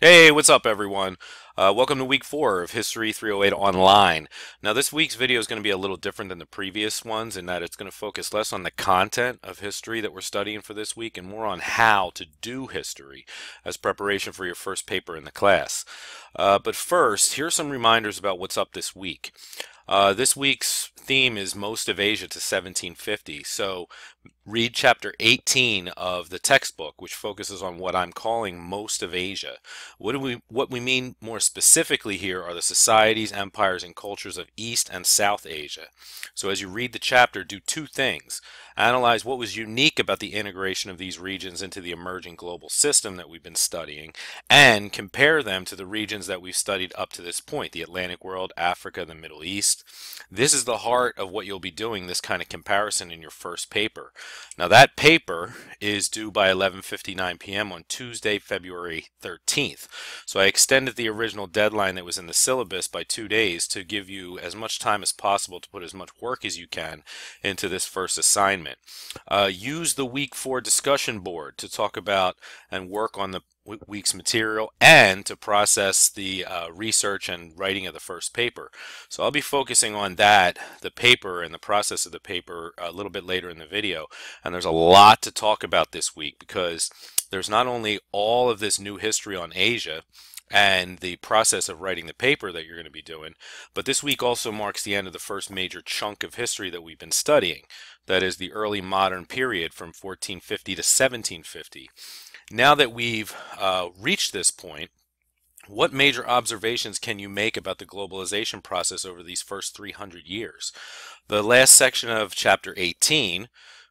Hey, what's up, everyone? Welcome to week 4 of History 308 Online. Now, this week's video is going to be a little different than the previous ones in that it's going to focus less on the content of history that we're studying for this week and more on how to do history as preparation for your first paper in the class. But first, here are some reminders about what's up this week. This week's theme is Most of Asia to 1750. So read chapter 18 of the textbook, which focuses on what I'm calling most of Asia. What we mean more specifically here are the societies, empires, and cultures of East and South Asia. So as you read the chapter, do two things. Analyze what was unique about the integration of these regions into the emerging global system that we've been studying, and compare them to the regions that we've studied up to this point, the Atlantic world, Africa, the Middle East. This is the heart of what you'll be doing, this kind of comparison in your first paper. Now that paper is due by 11:59 p.m. on Tuesday, February 13th. So I extended the original deadline that was in the syllabus by 2 days to give you as much time as possible to put as much work as you can into this first assignment. Use the week 4 discussion board to talk about and work on the week's material and to process the research and writing of the first paper. So I'll be focusing on that, the paper and the process of the paper a little bit later in the video. And there's a lot to talk about this week because there's not only all of this new history on Asia and the process of writing the paper that you're going to be doing, but this week also marks the end of the first major chunk of history that we've been studying. That is the early modern period from 1450 to 1750. Now that we've reached this point, what major observations can you make about the globalization process over these first 300 years? The last section of chapter 18,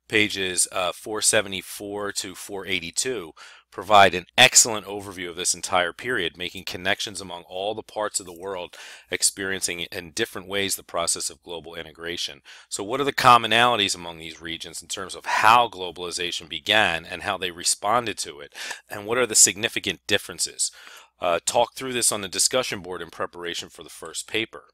pages 474 to 482, provide an excellent overview of this entire period, making connections among all the parts of the world experiencing in different ways the process of global integration. So what are the commonalities among these regions in terms of how globalization began and how they responded to it? And what are the significant differences? Talk through this on the discussion board in preparation for the first paper.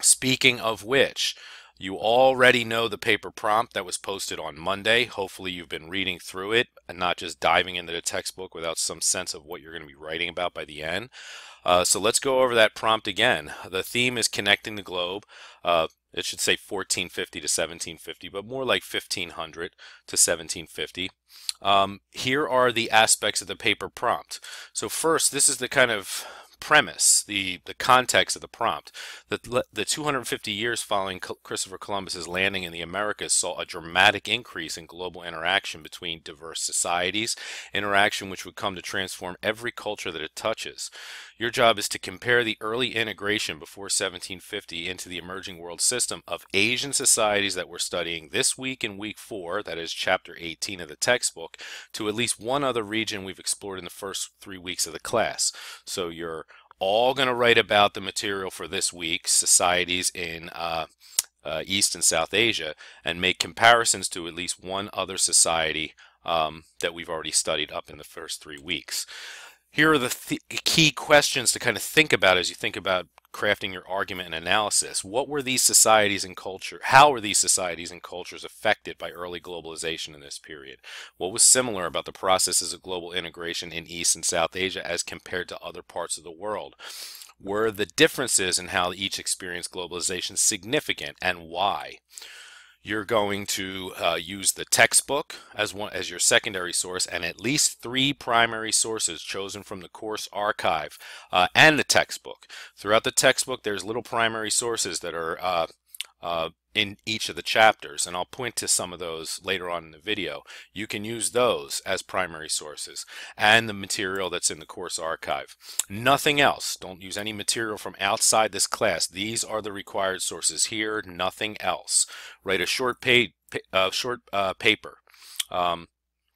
Speaking of which, you already know the paper prompt that was posted on Monday. Hopefully you've been reading through it and not just diving into the textbook without some sense of what you're going to be writing about by the end. So let's go over that prompt again. The theme is connecting the globe. It should say 1450 to 1750, but more like 1500 to 1750. Here are the aspects of the paper prompt. So first, this is the kind of premise, the context of the prompt. The 250 years following Christopher Columbus's landing in the Americas saw a dramatic increase in global interaction between diverse societies, interaction which would come to transform every culture that it touches. Your job is to compare the early integration before 1750 into the emerging world system of Asian societies that we're studying this week in week 4, that is chapter 18 of the textbook, to at least one other region we've explored in the first 3 weeks of the class. So you're all going to write about the material for this week, societies in East and South Asia, and make comparisons to at least one other society that we've already studied up in the first 3 weeks. Here are the key questions to kind of think about as you think about crafting your argument and analysis. What were these societies and culture? How were these societies and cultures affected by early globalization in this period? What was similar about the processes of global integration in East and South Asia as compared to other parts of the world? Were the differences in how each experienced globalization significant, and why? You're going to use the textbook as your secondary source, and at least 3 primary sources chosen from the course archive and the textbook. Throughout the textbook, there's little primary sources that are in each of the chapters, and I'll point to some of those later on in the video. You can use those as primary sources and the material that's in the course archive. Nothing else. Don't use any material from outside this class. These are the required sources here, nothing else. Write a short paper.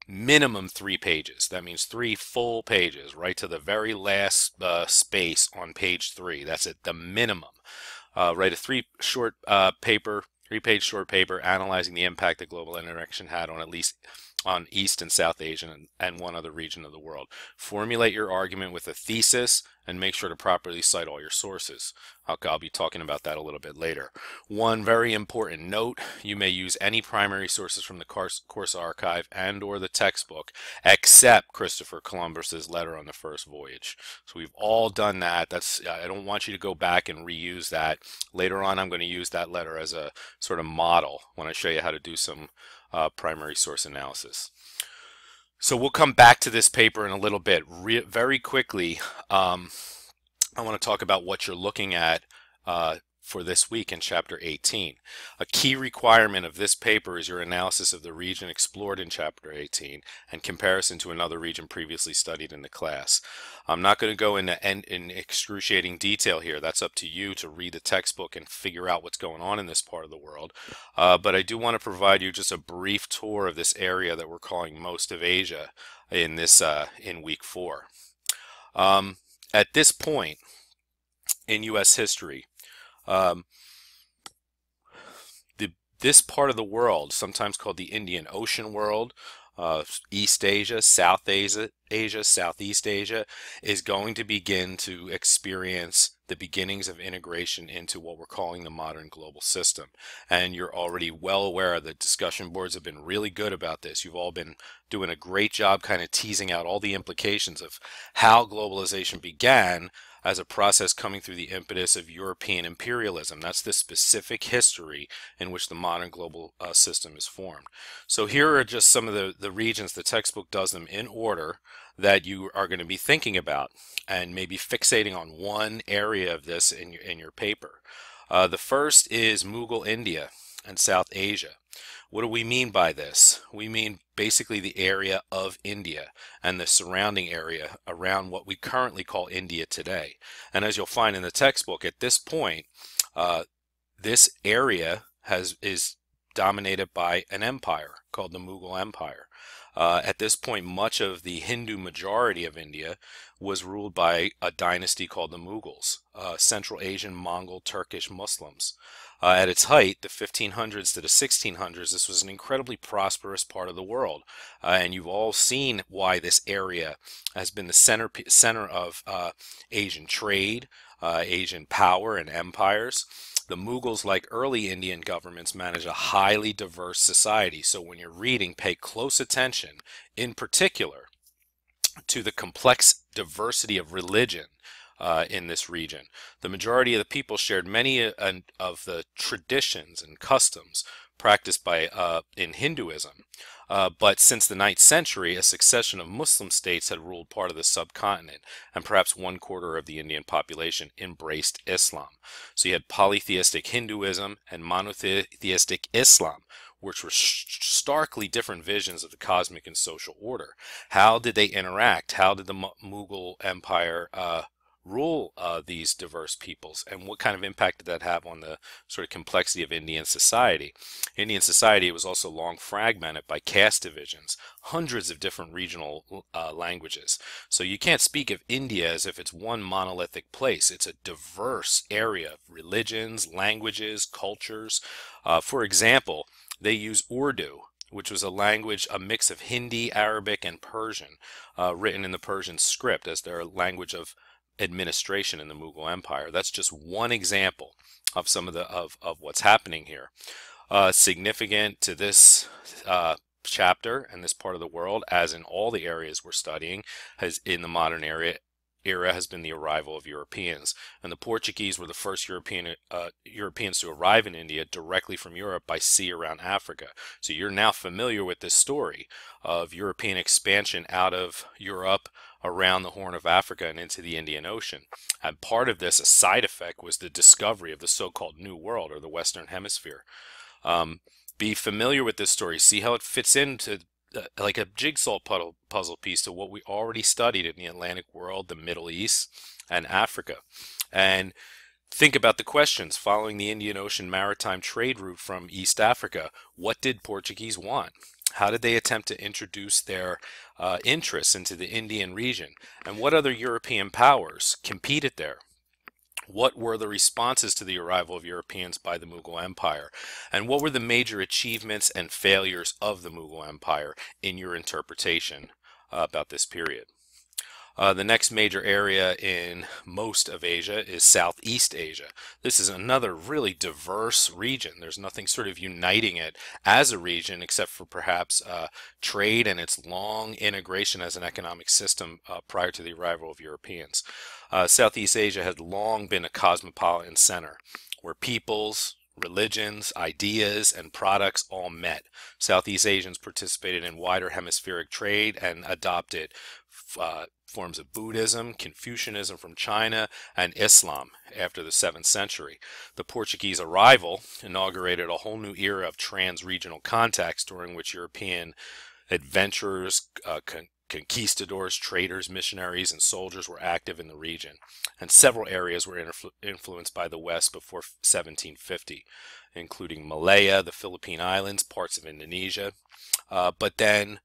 Minimum 3 pages. That means 3 full pages, right to the very last space on page 3. That's at the minimum. Write a 3-page short paper analyzing the impact that global interaction had on at least on East and South Asia and one other region of the world. Formulate your argument with a thesis and make sure to properly cite all your sources. I'll be talking about that a little bit later. One very important note, you may use any primary sources from the course archive and or the textbook, except Christopher Columbus's letter on the first voyage. So we've all done that. I don't want you to go back and reuse that. Later on, I'm going to use that letter as a sort of model when I show you how to do some primary source analysis. So we'll come back to this paper in a little bit. Very quickly, I want to talk about what you're looking at for this week in Chapter 18. A key requirement of this paper is your analysis of the region explored in Chapter 18 and comparison to another region previously studied in the class. I'm not going to go into in excruciating detail here. That's up to you to read the textbook and figure out what's going on in this part of the world. But I do want to provide you just a brief tour of this area that we're calling most of Asia in this in week 4. At this point in U.S. history, this part of the world, sometimes called the Indian Ocean world, East Asia, Southeast Asia, is going to begin to experience the beginnings of integration into what we're calling the modern global system. And you're already well aware the discussion boards have been really good about this. You've all been doing a great job kind of teasing out all the implications of how globalization began as a process coming through the impetus of European imperialism. That's the specific history in which the modern global system is formed. So here are just some of the regions. The textbook does them in order that you are going to be thinking about and maybe fixating on one area of this in your paper. The first is Mughal India and South Asia. What do we mean by this? We mean basically the area of India and the surrounding area around what we currently call India today. And as you'll find in the textbook, at this point, this area is dominated by an empire called the Mughal Empire. At this point, much of the Hindu majority of India was ruled by a dynasty called the Mughals, Central Asian, Mongol, Turkish Muslims. At its height, the 1500s to the 1600s, this was an incredibly prosperous part of the world. And you've all seen why this area has been the center of Asian trade, Asian power and empires. The Mughals, like early Indian governments, managed a highly diverse society. So when you're reading, pay close attention, in particular, to the complex diversity of religion in this region. The majority of the people shared many of the traditions and customs practiced by in Hinduism. But since the 9th century, a succession of Muslim states had ruled part of the subcontinent, and perhaps 1/4 of the Indian population embraced Islam. So you had polytheistic Hinduism and monotheistic Islam, which were starkly different visions of the cosmic and social order. How did they interact? How did the Mughal Empire rule these diverse peoples, and what kind of impact did that have on the sort of complexity of Indian society? Indian society was also long fragmented by caste divisions, hundreds of different regional languages. So you can't speak of India as if it's one monolithic place. It's a diverse area of religions, languages, cultures. For example, they use Urdu, which was a language, a mix of Hindi, Arabic, and Persian, written in the Persian script as their language of administration in the Mughal Empire. That's just one example of some of the of what's happening here. Significant to this chapter and this part of the world, as in all the areas we're studying, has in the modern era has been the arrival of Europeans. And the Portuguese were the first Europeans to arrive in India directly from Europe by sea around Africa. So you're now familiar with this story of European expansion out of Europe around the Horn of Africa and into the Indian Ocean. And part of this, a side effect, was the discovery of the so-called New World, or the Western Hemisphere. Be familiar with this story. See how it fits into like a jigsaw puzzle piece to what we already studied in the Atlantic world, the Middle East, and Africa. And think about the questions following the Indian Ocean maritime trade route from East Africa. What did Portuguese want? How did they attempt to introduce their interests into the Indian region? And what other European powers competed there? What were the responses to the arrival of Europeans by the Mughal Empire? And what were the major achievements and failures of the Mughal Empire in your interpretation about this period? The next major area in most of Asia is Southeast Asia. This is another really diverse region. There's nothing sort of uniting it as a region except for perhaps trade and its long integration as an economic system prior to the arrival of Europeans. Southeast Asia had long been a cosmopolitan center where peoples, religions, ideas, and products all met. Southeast Asians participated in wider hemispheric trade and adopted forms of Buddhism, Confucianism from China, and Islam after the 7th century. The Portuguese arrival inaugurated a whole new era of trans-regional contacts during which European adventurers, conquistadors, traders, missionaries, and soldiers were active in the region, and several areas were influenced by the West before 1750, including Malaya, the Philippine Islands, parts of Indonesia, but then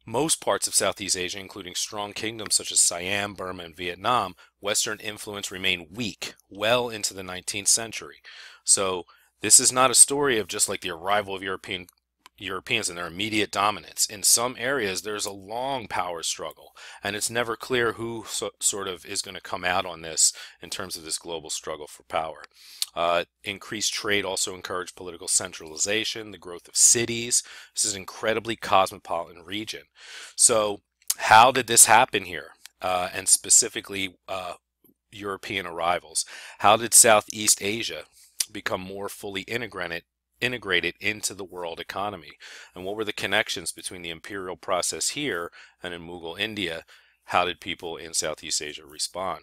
most parts of Southeast Asia, including strong kingdoms such as Siam, Burma, and Vietnam, Western influence remained weak well into the 19th century. So this is not a story of just like the arrival of Europeans and their immediate dominance. In some areas, there's a long power struggle, and it's never clear who sort of is going to come out on this in terms of this global struggle for power. Increased trade also encouraged political centralization, the growth of cities. This is an incredibly cosmopolitan region. So how did this happen here? And specifically European arrivals. How did Southeast Asia become more fully integrated into the world economy? And what were the connections between the imperial process here and in Mughal India? How did people in Southeast Asia respond?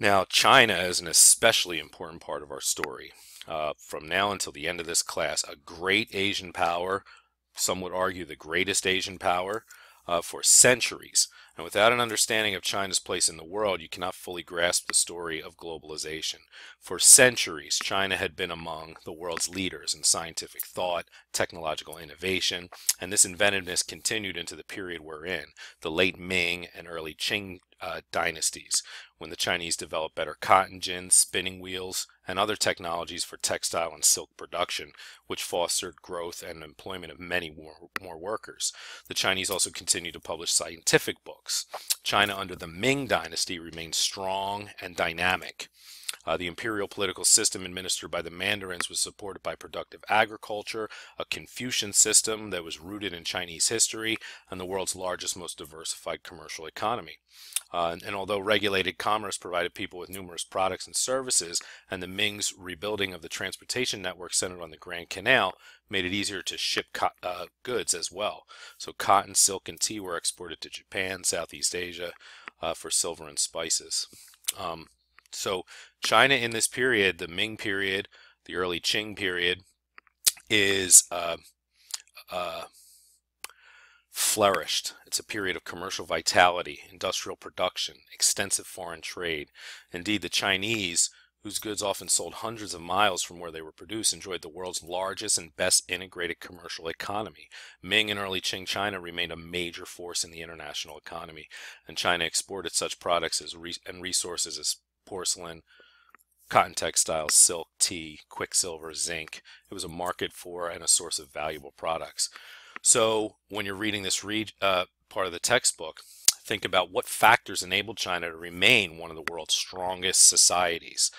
Now, China is an especially important part of our story. From now until the end of this class, a great Asian power, some would argue the greatest Asian power, for centuries. And without an understanding of China's place in the world, you cannot fully grasp the story of globalization. For centuries, China had been among the world's leaders in scientific thought, technological innovation, and this inventiveness continued into the period we're in, the late Ming and early Qing dynasties, when the Chinese developed better cotton gins, spinning wheels, and other technologies for textile and silk production, which fostered growth and employment of many more workers. The Chinese also continued to publish scientific books. China under the Ming dynasty remained strong and dynamic. The imperial political system administered by the mandarins was supported by productive agriculture, a Confucian system that was rooted in Chinese history, and the world's largest, most diversified commercial economy. And although regulated commerce provided people with numerous products and services, and the Ming's rebuilding of the transportation network centered on the Grand Canal made it easier to ship goods as well. So cotton, silk, and tea were exported to Japan, Southeast Asia, for silver and spices. So China in this period, the Ming period, the early Qing period, is flourished. It's a period of commercial vitality, industrial production, extensive foreign trade. Indeed, the Chinese, whose goods often sold hundreds of miles from where they were produced, enjoyed the world's largest and best integrated commercial economy. Ming and early Qing China remained a major force in the international economy, and China exported such products and resources as porcelain, cotton textiles, silk, tea, quicksilver, zinc. It was a market for and a source of valuable products. So when you're reading this part of the textbook, think about what factors enabled China to remain one of the world's strongest societies.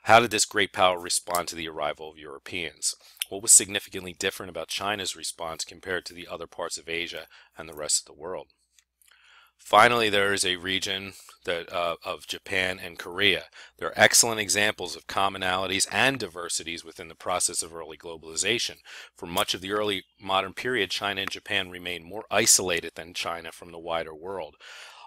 How did this great power respond to the arrival of Europeans? What was significantly different about China's response compared to the other parts of Asia and the rest of the world? Finally, there is a region of Japan and Korea. There are excellent examples of commonalities and diversities within the process of early globalization. For much of the early modern period, China and Japan remained more isolated than China from the wider world,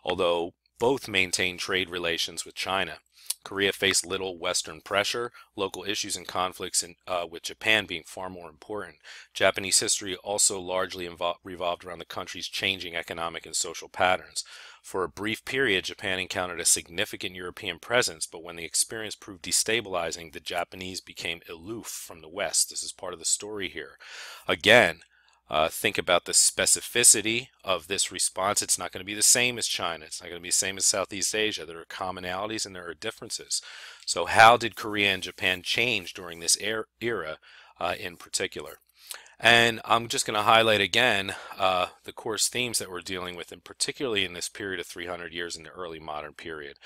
although both maintained trade relations with China. Korea faced little Western pressure, local issues and conflicts with Japan being far more important. Japanese history also largely revolved around the country's changing economic and social patterns. For a brief period, Japan encountered a significant European presence, but when the experience proved destabilizing, the Japanese became aloof from the West. This is part of the story here. Again, think about the specificity of this response. It's not going to be the same as China. It's not going to be the same as Southeast Asia. There are commonalities and there are differences. So how did Korea and Japan change during this era in particular? And I'm just going to highlight again the course themes that we're dealing with, and particularly in this period of 300 years in the early modern period.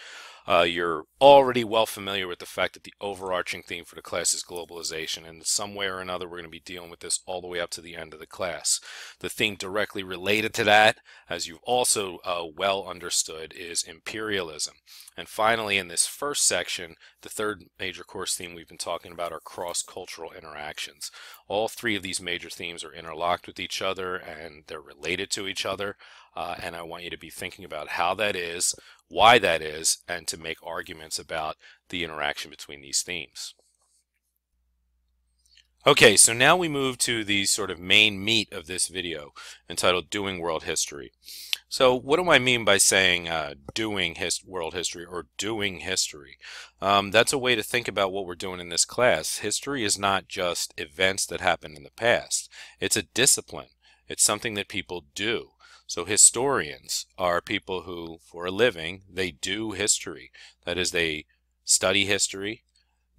You're already well familiar with the fact that the overarching theme for the class is globalization, and some way or another we're going to be dealing with this all the way up to the end of the class. The theme directly related to that, as you've also well understood, is imperialism. And finally, in this first section, the third major course theme we've been talking about are cross-cultural interactions. All three of these major themes are interlocked with each other, and they're related to each other, and I want you to be thinking about how that is, why that is, and to make arguments about the interaction between these themes. Okay, so now we move to the sort of main meat of this video, entitled Doing World History. So what do I mean by saying doing world history or doing history? That's a way to think about what we're doing in this class. History is not just events that happened in the past. It's a discipline. It's something that people do. So historians are people who, for a living, they do history. That is, they study history,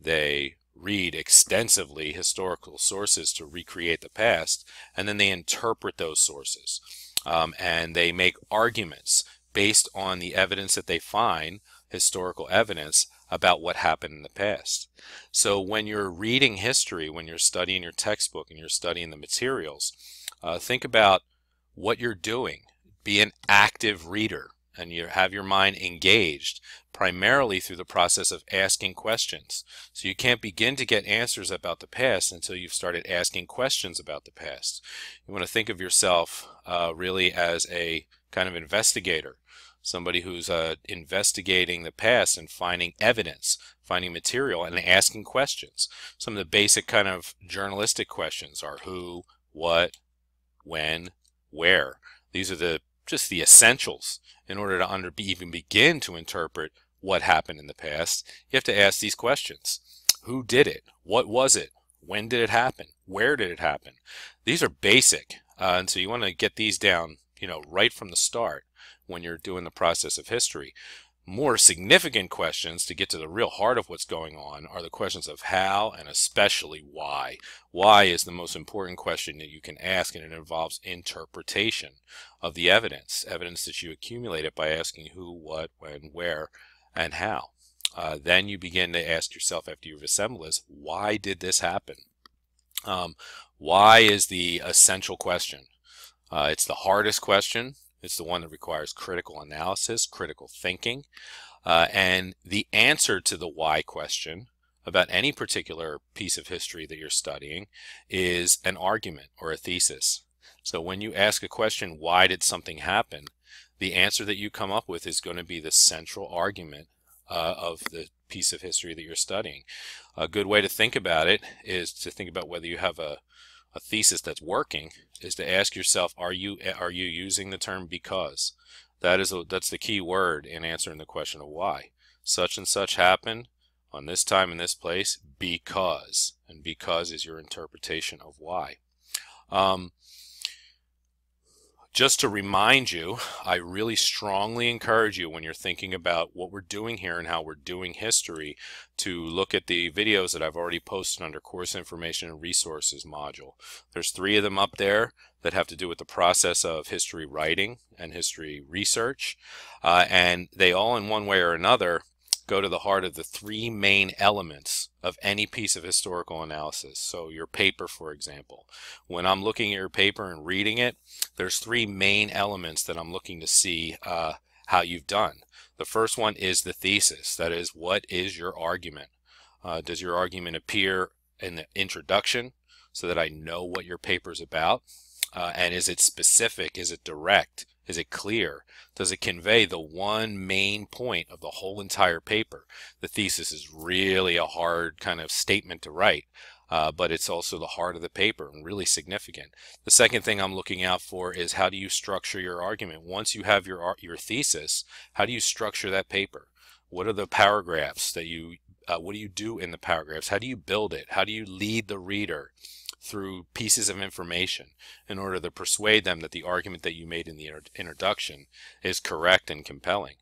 they read extensively historical sources to recreate the past, and then they interpret those sources. And they make arguments based on the evidence that they find, historical evidence, about what happened in the past. So when you're reading history, when you're studying your textbook and you're studying the materials, think about what you're doing. Be an active reader, and you have your mind engaged primarily through the process of asking questions. So you can't begin to get answers about the past until you've started asking questions about the past. You want to think of yourself really as a kind of investigator, somebody who's investigating the past and finding evidence, finding material, and asking questions. Some of the basic kind of journalistic questions are who, what, when, where. These are just the essentials in order to even begin to interpret what happened in the past. You have to ask these questions. Who did it? What was it? When did it happen? Where did it happen? These are basic, and so you want to get these down, right from the start when you're doing the process of history. More significant questions to get to the real heart of what's going on are the questions of how and especially why. Why is the most important question that you can ask, and it involves interpretation of the evidence that you accumulated by asking who, what, when, where, and how. Then you begin to ask yourself, after you've assembled this, why did this happen? Why is the essential question. It's the hardest question. It's the one that requires critical analysis, critical thinking, and the answer to the why question about any particular piece of history that you're studying is an argument or a thesis. So when you ask a question, why did something happen, the answer that you come up with is going to be the central argument of the piece of history that you're studying. A good way to think about it is to think about whether you have a thesis that's working, is to ask yourself, are you using the term because? That's the key word in answering the question of why. Such and such happened on this time in this place because, and because is your interpretation of why. Just to remind you, I really strongly encourage you when you're thinking about what we're doing here and how we're doing history to look at the videos that I've already posted under Course Information and Resources module. There's 3 of them up there that have to do with the process of history writing and history research, and they all in one way or another go to the heart of the 3 main elements of any piece of historical analysis. So your paper, for example. When I'm looking at your paper and reading it, there's 3 main elements that I'm looking to see how you've done. The first one is the thesis. That is, what is your argument? Does your argument appear in the introduction so that I know what your paper's about? And is it specific? Is it direct? Is it clear? Does it convey the one main point of the whole entire paper? The thesis is really a hard kind of statement to write, but it's also the heart of the paper and really significant. The second thing I'm looking out for is, how do you structure your argument? Once you have your thesis, how do you structure that paper? What are the paragraphs that what do you do in the paragraphs? How do you build it? How do you lead the reader through pieces of information in order to persuade them that the argument that you made in the introduction is correct and compelling?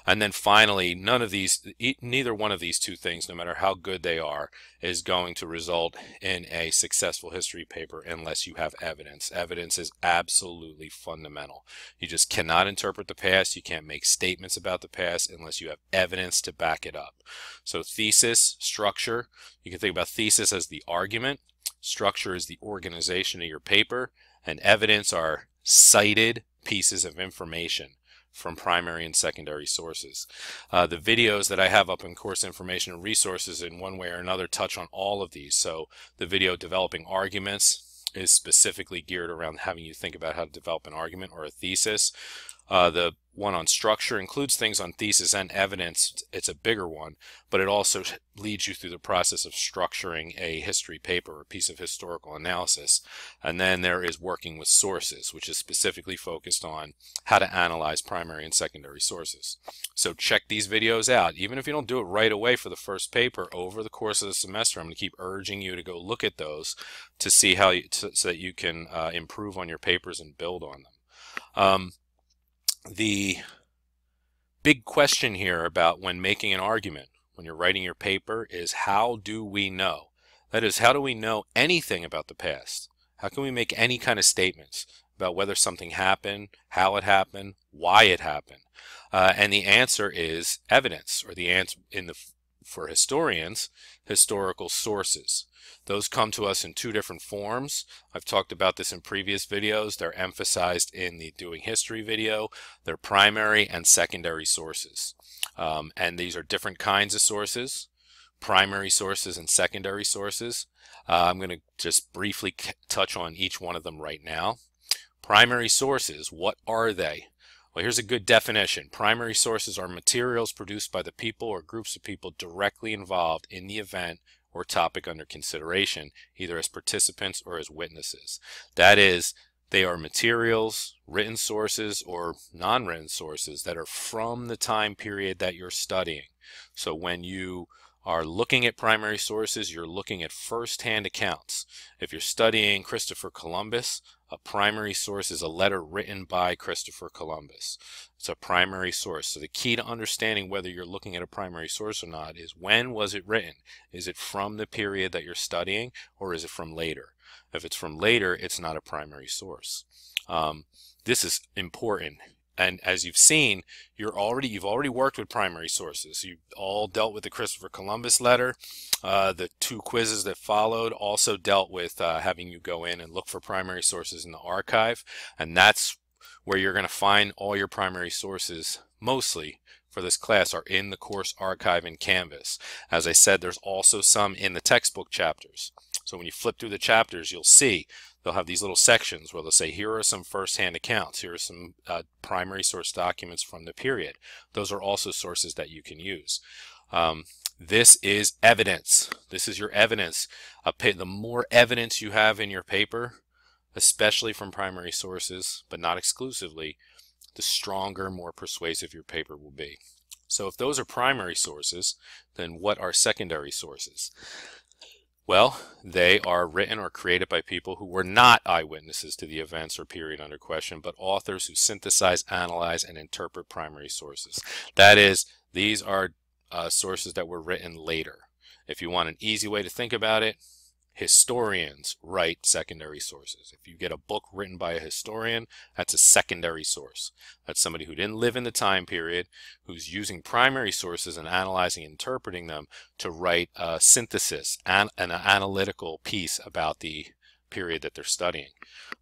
And then finally, neither one of these two things, no matter how good they are, is going to result in a successful history paper unless you have evidence. Evidence is absolutely fundamental. You just cannot interpret the past. You can't make statements about the past unless you have evidence to back it up. So thesis, structure, you can think about thesis as the argument, structure is the organization of your paper, and evidence are cited pieces of information from primary and secondary sources. The videos that I have up in course information and resources in one way or another touch on all of these. So the video developing arguments is specifically geared around having you think about how to develop an argument or a thesis. The one on structure includes things on thesis and evidence. It's a bigger one, but it also leads you through the process of structuring a history paper or piece of historical analysis. And then there is working with sources, which is specifically focused on how to analyze primary and secondary sources. So check these videos out. Even if you don't do it right away for the first paper, over the course of the semester, I'm going to keep urging you to go look at those to see how so that you can improve on your papers and build on them. The big question here about when making an argument, when you're writing your paper, is how do we know? That is, how do we know anything about the past? How can we make any kind of statements about whether something happened, how it happened, why it happened? And the answer is evidence, or the answer for historians, historical sources. Those come to us in two different forms. I've talked about this in previous videos. They're emphasized in the Doing History video. They're primary and secondary sources. And these are different kinds of sources, primary sources and secondary sources. I'm going to just briefly touch on each one of them right now. Primary sources, what are they? Well, here's a good definition. Primary sources are materials produced by the people or groups of people directly involved in the event or topic under consideration, either as participants or as witnesses. That is, they are materials, written sources, or non-written sources that are from the time period that you're studying. So when you are looking at primary sources, you're looking at first-hand accounts. If you're studying Christopher Columbus, a primary source is a letter written by Christopher Columbus. It's a primary source. So the key to understanding whether you're looking at a primary source or not is, when was it written? Is it from the period that you're studying, or is it from later? If it's from later, it's not a primary source. This is important. And as you've seen, you've already worked with primary sources. You've all dealt with the Christopher Columbus letter. The two quizzes that followed also dealt with having you go in and look for primary sources in the archive. And that's where you're going to find all your primary sources, mostly for this class, are in the course archive in Canvas. As I said, there's also some in the textbook chapters. So when you flip through the chapters, you'll see they'll have these little sections where they'll say, here are some first-hand accounts, here are some primary source documents from the period. Those are also sources that you can use. This is evidence. This is your evidence. The more evidence you have in your paper, especially from primary sources, but not exclusively, the stronger, more persuasive your paper will be. So if those are primary sources, then what are secondary sources? Well, they are written or created by people who were not eyewitnesses to the events or period under question, but authors who synthesize, analyze, and interpret primary sources. That is, these are sources that were written later. If you want an easy way to think about it, historians write secondary sources. If you get a book written by a historian, that's a secondary source. That's somebody who didn't live in the time period, who's using primary sources and analyzing and interpreting them to write a synthesis and an analytical piece about the period that they're studying.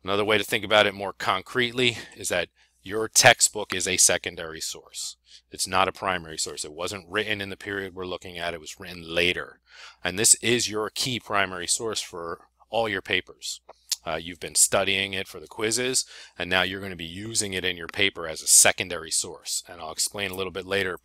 Another way to think about it more concretely is that your textbook is a secondary source. It's not a primary source. It wasn't written in the period we're looking at. It was written later. And this is your key primary source for all your papers. You've been studying it for the quizzes, and now you're going to be using it in your paper as a secondary source. And I'll explain a little bit later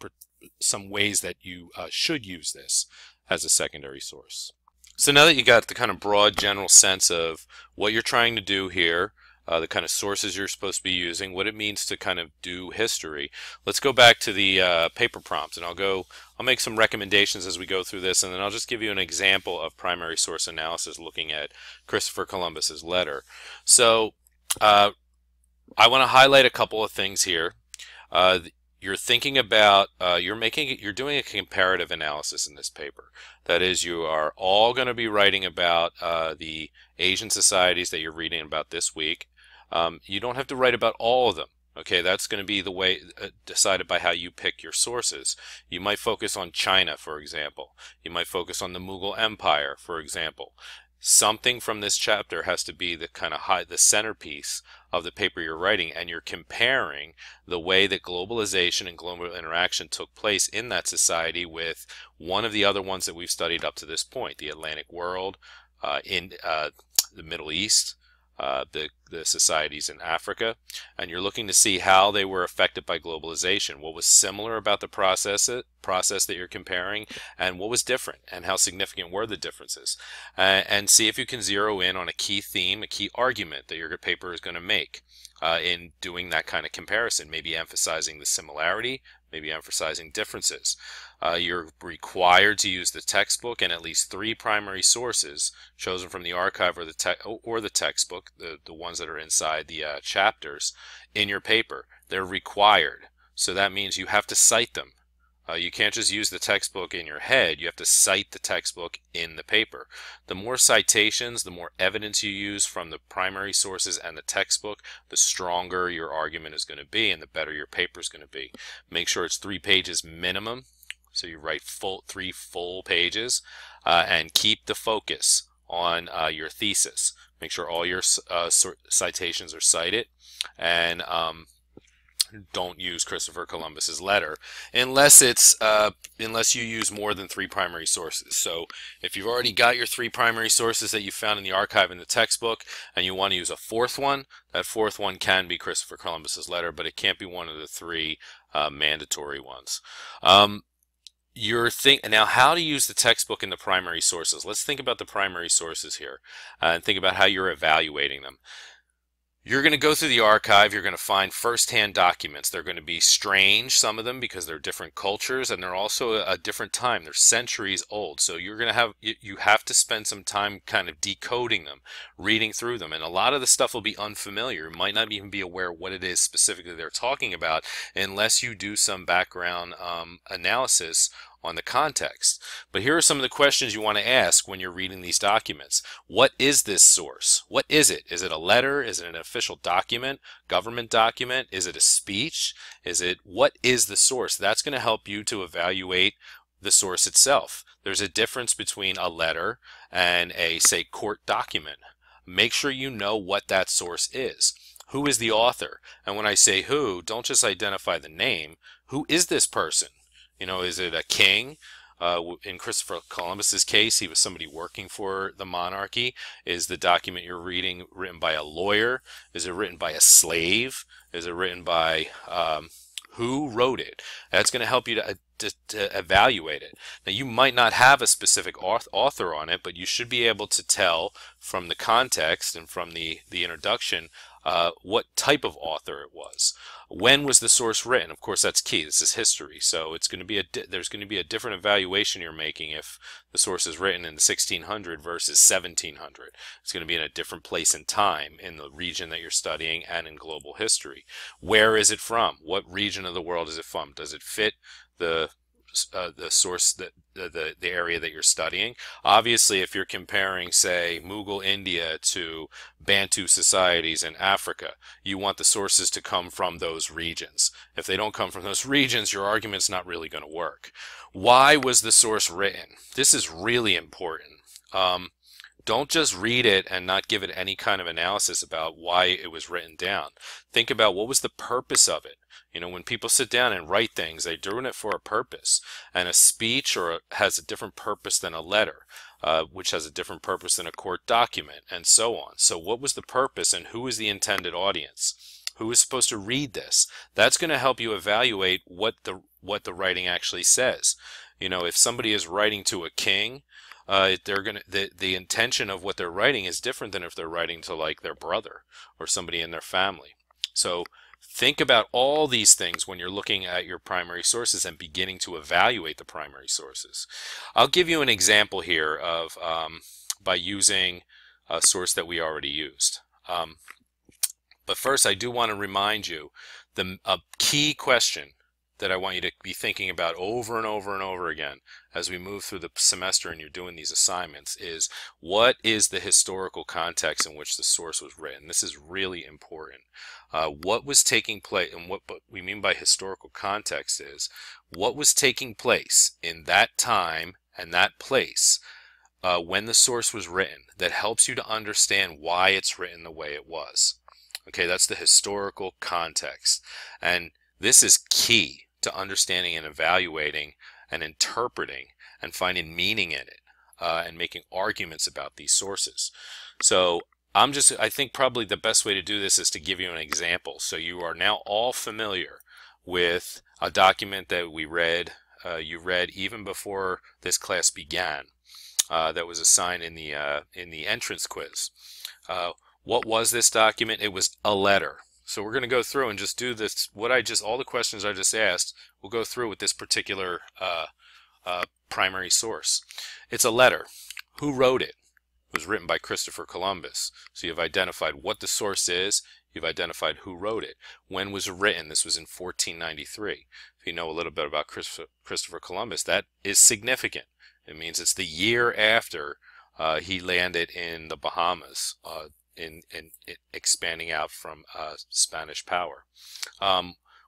some ways that you should use this as a secondary source. So now that you got the kind of broad general sense of what you're trying to do here, the kind of sources you're supposed to be using, what it means to kind of do history, let's go back to the paper prompt, and I'll make some recommendations as we go through this, and then I'll just give you an example of primary source analysis looking at Christopher Columbus's letter. So I want to highlight a couple of things here. you're thinking about you're doing a comparative analysis in this paper. That is, you are all going to be writing about the Asian societies that you're reading about this week. You don't have to write about all of them. Okay, that's going to be the way decided by how you pick your sources. You might focus on China, for example. You might focus on the Mughal Empire, for example. Something from this chapter has to be the kind of the centerpiece of the paper you're writing, and you're comparing the way that globalization and global interaction took place in that society with one of the other ones that we've studied up to this point, the Atlantic world, in the Middle East, the societies in Africa, and you're looking to see how they were affected by globalization. What was similar about the process that you're comparing, and what was different, and how significant were the differences, and see if you can zero in on a key theme, a key argument that your paper is going to make in doing that kind of comparison, maybe emphasizing the similarity, maybe emphasizing differences. You're required to use the textbook and at least 3 primary sources chosen from the archive or the textbook, the ones that are inside the chapters in your paper. They're required. So that means you have to cite them. You can't just use the textbook in your head. You have to cite the textbook in the paper. The more citations, the more evidence you use from the primary sources and the textbook, the stronger your argument is going to be and the better your paper is going to be. Make sure it's 3 pages minimum. So you write 3 full pages and keep the focus on your thesis. Make sure all your citations are cited, and don't use Christopher Columbus's letter unless you use more than 3 primary sources. So if you've already got your 3 primary sources that you found in the archive in the textbook, and you want to use a 4th one, that 4th one can be Christopher Columbus's letter, but it can't be one of the 3 mandatory ones. Now, how to use the textbook and the primary sources. Let's think about the primary sources here and think about how you're evaluating them. You're going to go through the archive. You're going to find first-hand documents. They're going to be strange, some of them, because they're different cultures, and they're also a different time. They're centuries old. So you're going to you have to spend some time kind of decoding them, reading through them, and a lot of the stuff will be unfamiliar. You might not even be aware what it is specifically they're talking about unless you do some background analysis on the context. But here are some of the questions you want to ask when you're reading these documents. What is this source? What is it? Is it a letter? Is it an official document? Government document? Is it a speech? What is the source? That's going to help you to evaluate the source itself. There's a difference between a letter and a, say, court document. Make sure you know what that source is. Who is the author? And when I say who, don't just identify the name. Who is this person? You know, is it a king? In Christopher Columbus's case, he was somebody working for the monarchy. Is the document you're reading written by a lawyer? Is it written by a slave? Is it written by who wrote it? That's going to help you to evaluate it. Now, you might not have a specific author on it, but you should be able to tell from the context and from the introduction what type of author it was. When was the source written? Of course, that's key. This is history, so it's going to be there's going to be a different evaluation you're making if the source is written in 1600 versus 1700. It's going to be in a different place and time in the region that you're studying and in global history. Where is it from? What region of the world is it from? Does it fit the source, the area that you're studying? Obviously, if you're comparing, say, Mughal India to Bantu societies in Africa, you want the sources to come from those regions. If they don't come from those regions, your argument's not really going to work. Why was the source written? This is really important. Don't just read it and not give it any kind of analysis about why it was written down. Think about what was the purpose of it. You know, when people sit down and write things, they're doing it for a purpose. And a speech has a different purpose than a letter, which has a different purpose than a court document, and so on. So what was the purpose, and who is the intended audience? Who is supposed to read this? That's going to help you evaluate what the writing actually says. You know, if somebody is writing to a king, the intention of what they're writing is different than if they're writing to, like, their brother or somebody in their family. So think about all these things when you're looking at your primary sources and beginning to evaluate the primary sources. I'll give you an example here of by using a source that we already used. But first, I do want to remind you a key question that I want you to be thinking about over and over and over again as we move through the semester and you're doing these assignments is, what is the historical context in which the source was written? This is really important. What was taking place, and what we mean by historical context is what was taking place in that time and that place when the source was written, that helps you to understand why it's written the way it was. Okay, that's the historical context. And this is key to understanding and evaluating and interpreting and finding meaning in it, and making arguments about these sources. So I think probably the best way to do this is to give you an example. So you are now all familiar with a document that we read, you read even before this class began, that was assigned in the entrance quiz. What was this document? It was a letter. So we're going to go through and just do this, all the questions I just asked, we'll go through with this particular primary source. It's a letter. Who wrote it? It was written by Christopher Columbus. So you've identified what the source is, you've identified who wrote it. When was it written? This was in 1493. If you know a little bit about Christopher Columbus, that is significant. It means it's the year after he landed in the Bahamas, in expanding out from Spanish power.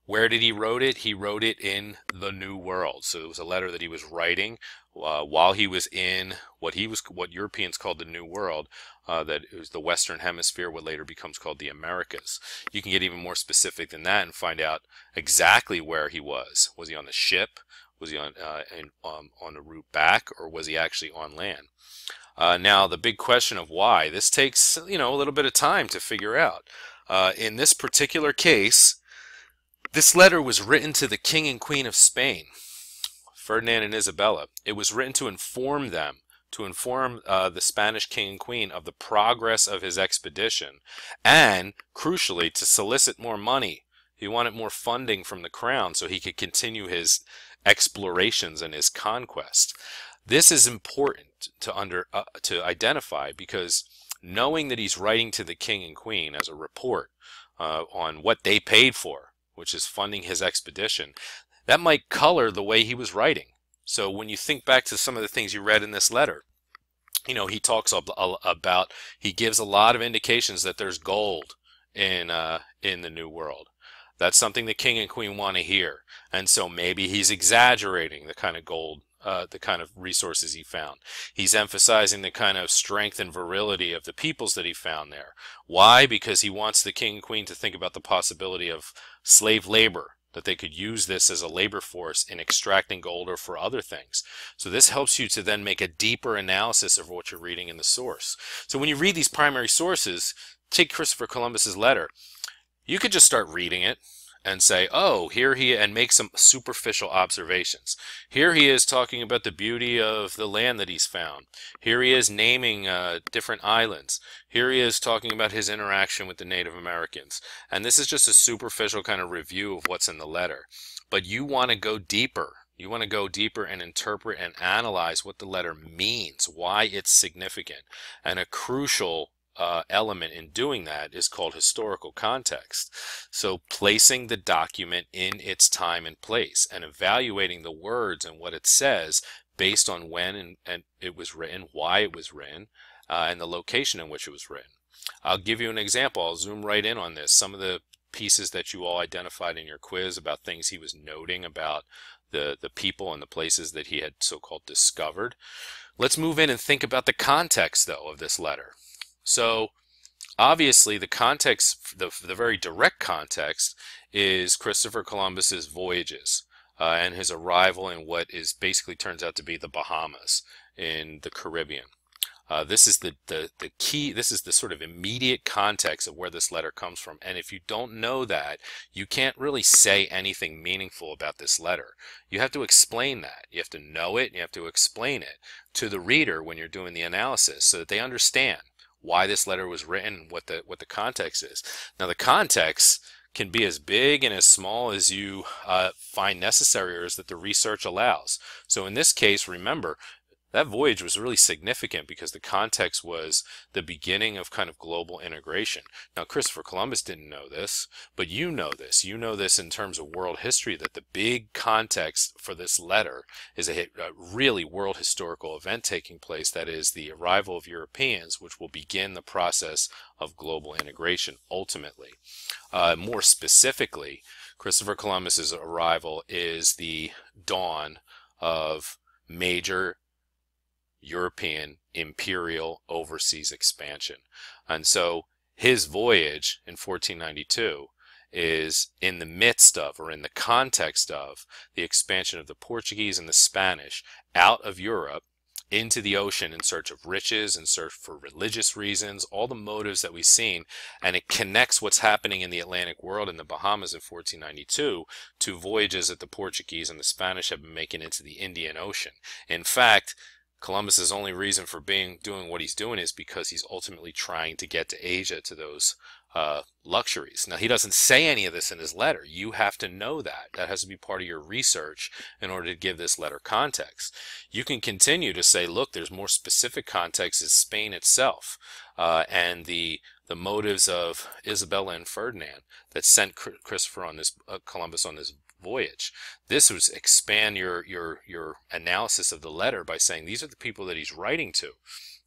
Where did he wrote it? He wrote it in the New World. So it was a letter that he was writing while he was in what Europeans called the New World. That it was the Western Hemisphere, what later becomes called the Americas. You can get even more specific than that and find out exactly where he was. Was he on the ship? Was he on the route back, or was he actually on land? Now, the big question of why, this takes, a little bit of time to figure out. In this particular case, this letter was written to the King and Queen of Spain, Ferdinand and Isabella. It was written to inform them, the Spanish King and Queen of the progress of his expedition, and, crucially, to solicit more money. He wanted more funding from the crown so he could continue his explorations and his conquest. This is important to identify, because knowing that he's writing to the king and queen as a report on what they paid for, which is funding his expedition, that might color the way he was writing. So when you think back to some of the things you read in this letter, he talks about, he gives a lot of indications that there's gold in the New World. That's something the king and queen want to hear. And so maybe he's exaggerating the kind of gold, the kind of resources he found. He's emphasizing the kind of strength and virility of the peoples that he found there. Why? Because he wants the king and queen to think about the possibility of slave labor, that they could use this as a labor force in extracting gold or for other things. So this helps you to then make a deeper analysis of what you're reading in the source. So when you read these primary sources, take Christopher Columbus's letter, you could just start reading it and say, oh, and make some superficial observations. Here he is talking about the beauty of the land that he's found. Here he is naming different islands. Here he is talking about his interaction with the Native Americans. And this is just a superficial kind of review of what's in the letter. But you want to go deeper. You want to go deeper and interpret and analyze what the letter means, why it's significant. And a crucial element in doing that is called historical context. So placing the document in its time and place and evaluating the words and what it says based on when and it was written, why it was written, and the location in which it was written. I'll give you an example. I'll zoom right in on this. Some of the pieces that you all identified in your quiz about things he was noting about the people and the places that he had so-called discovered. Let's move in and think about the context, though, of this letter. So obviously the context, the very direct context, is Christopher Columbus's voyages and his arrival in what is basically turns out to be the Bahamas in the Caribbean. This is the key, this is the sort of immediate context of where this letter comes from. And if you don't know that, you can't really say anything meaningful about this letter. You have to explain that. You have to know it, and you have to explain it to the reader when you're doing the analysis so that they understand why this letter was written, what the context is. Now the context can be as big and as small as you find necessary or as that the research allows. So in this case, remember, that voyage was really significant because the context was the beginning of kind of global integration. Now, Christopher Columbus didn't know this, but you know this. You know this in terms of world history, that the big context for this letter is a really world historical event taking place, that is the arrival of Europeans, which will begin the process of global integration ultimately. More specifically, Christopher Columbus's arrival is the dawn of major European imperial overseas expansion. And so his voyage in 1492 is in the midst of, or in the context of, the expansion of the Portuguese and the Spanish out of Europe into the ocean in search of riches, in search for religious reasons, all the motives that we've seen, and it connects what's happening in the Atlantic world in the Bahamas in 1492 to voyages that the Portuguese and the Spanish have been making into the Indian Ocean. In fact, Columbus's only reason for doing what he's doing is because he's ultimately trying to get to Asia, to those luxuries. Now, he doesn't say any of this in his letter. You have to know that. That has to be part of your research in order to give this letter context. You can continue to say, look, there's more specific context is Spain itself, and the motives of Isabella and Ferdinand that sent Christopher on this Columbus on this voyage. This was expand your analysis of the letter by saying these are the people that he's writing to.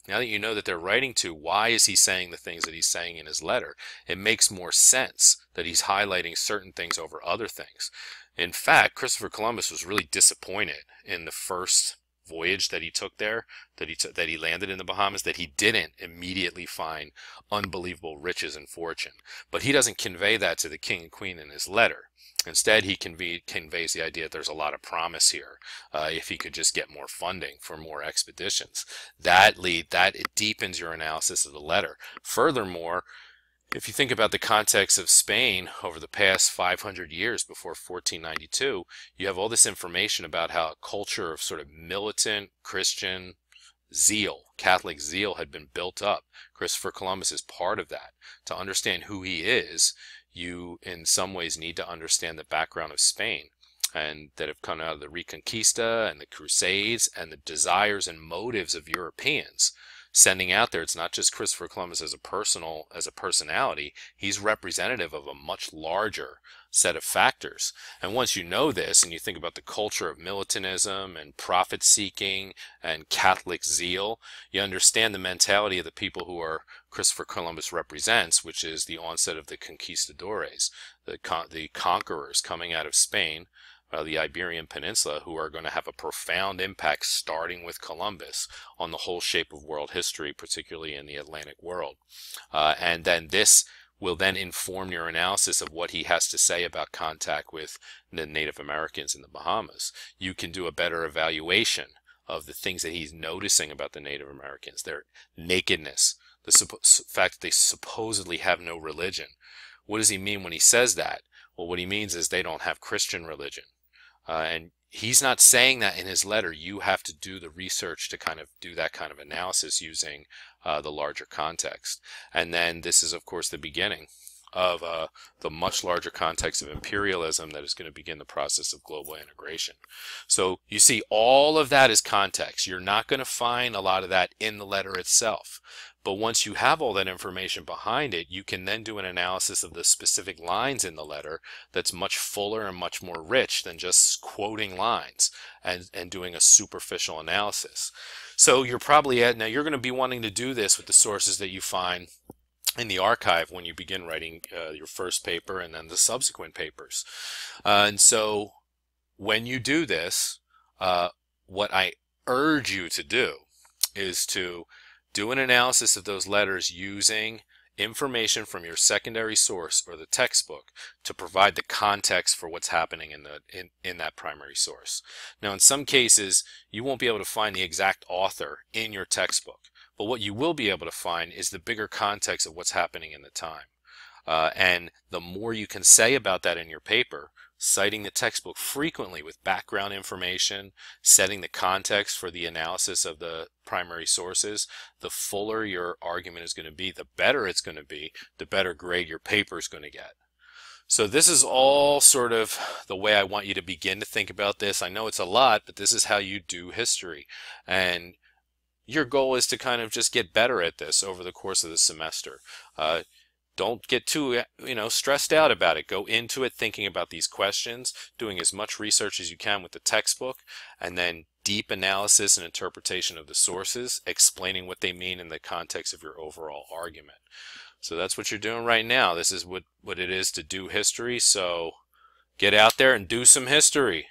Now that you know that they're writing to, why is he saying the things that he's saying in his letter? It makes more sense that he's highlighting certain things over other things. In fact, Christopher Columbus was really disappointed in the first voyage that he took there, that he landed in the Bahamas, that he didn't immediately find unbelievable riches and fortune. But he doesn't convey that to the king and queen in his letter. Instead, he conveys the idea that there's a lot of promise here if he could just get more funding for more expeditions. It deepens your analysis of the letter. Furthermore, if you think about the context of Spain over the past 500 years before 1492, you have all this information about how a culture of sort of militant Christian zeal, Catholic zeal, had been built up. Christopher Columbus is part of that. To understand who he is, you in some ways need to understand the background of Spain, and that have come out of the Reconquista and the Crusades and the desires and motives of Europeans sending out there. It's not just Christopher Columbus as a personality. He's representative of a much larger set of factors. And once you know this and you think about the culture of militantism and profit seeking and Catholic zeal, you understand the mentality of the people who are Christopher Columbus represents, which is the onset of the conquistadores, the conquerors coming out of Spain, the Iberian Peninsula, who are going to have a profound impact, starting with Columbus, on the whole shape of world history, particularly in the Atlantic world. And then this will then inform your analysis of what he has to say about contact with the Native Americans in the Bahamas. You can do a better evaluation of the things that he's noticing about the Native Americans, their nakedness, the fact that they supposedly have no religion. What does he mean when he says that? Well, what he means is they don't have Christian religion. And he's not saying that in his letter. You have to do the research to kind of do that kind of analysis using the larger context. And then this is, of course, the beginning of the much larger context of imperialism that is going to begin the process of global integration. So you see, all of that is context. You're not going to find a lot of that in the letter itself. But once you have all that information behind it, you can then do an analysis of the specific lines in the letter that's much fuller and much more rich than just quoting lines and doing a superficial analysis. So you're probably now you're going to be wanting to do this with the sources that you find in the archive when you begin writing your first paper and then the subsequent papers. And so when you do this, what I urge you to do is to do an analysis of those letters using information from your secondary source or the textbook to provide the context for what's happening in that primary source. Now, in some cases, you won't be able to find the exact author in your textbook, but what you will be able to find is the bigger context of what's happening in the time. And the more you can say about that in your paper, citing the textbook frequently with background information, setting the context for the analysis of the primary sources, the fuller your argument is going to be, the better it's going to be, the better grade your paper is going to get. So this is all sort of the way I want you to begin to think about this. I know it's a lot, but this is how you do history. And your goal is to kind of just get better at this over the course of the semester. Don't get too, stressed out about it. Go into it thinking about these questions, doing as much research as you can with the textbook, and then deep analysis and interpretation of the sources, explaining what they mean in the context of your overall argument. So that's what you're doing right now. This is what it is to do history. So get out there and do some history.